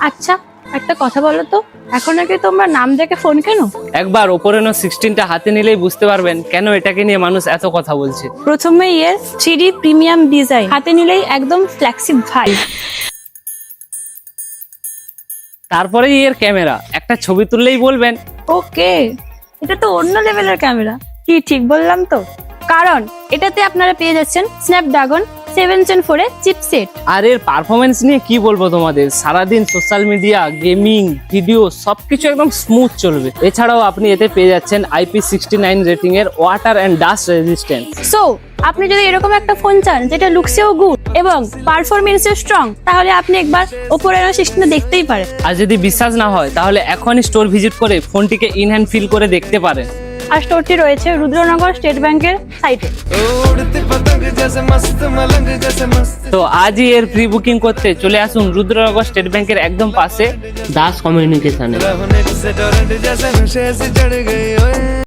আচ্ছা, একটা কথা বলো তো, এখন নাকি তোমরা নাম দেখে ফোন কেন? একবার ওপোরেনো 16টা হাতে নিলেই বুঝতে পারবেন কেন এটাকে নিয়ে মানুষ এত কথা বলছে। প্রথমে এর 3D প্রিমিয়াম ডিজাইন, হাতে নিলেই একদম ফ্ল্যাগশিপ ভাই। তারপরেই এর ক্যামেরা, একটা ছবি তুললেই বলবেন ওকে, এটা তো অন্য লেভেলের ক্যামেরা। কি ঠিক বললাম তো? কারণ এটাতে আপনারা পেয়ে যাচ্ছেন স্ন্যাপড্রাগন 7 Gen 4 এর চিপসেট। আর এর পারফরমেন্স নিয়ে কি বলবো তোমাদের, সারাদিন সোশ্যাল মিডিয়া, গেমিং, ভিডিও সবকিছু একদম স্মুথ চলবে। এছাড়াও আপনি এতে পেয়ে যাচ্ছেন IP69 রেটিং এর water and dust resistant. So আপনি যদি এরকম একটা ফোন চান যেটা লুকসেও গুড এবং পারফরমেন্সেও স্ট্রং, তাহলে আপনি একবার Oppo Reno 16 দেখতেই পারেন। আর যদি বিশ্বাস না হয় তাহলে এখনই স্টোর ভিজিট করে ফোনটিকে ইন হ্যান্ড ফিল করে দেখতে পারেন। আর স্টোরটি রয়েছে রুদ্রনগর স্টেট ব্যাংকের সাইটে। তো আজই এর প্রি বুকিং করতে চলে আসুন রুদ্রনগর স্টেট ব্যাংকের একদম পাশে দাস কমিউনিকেশনে।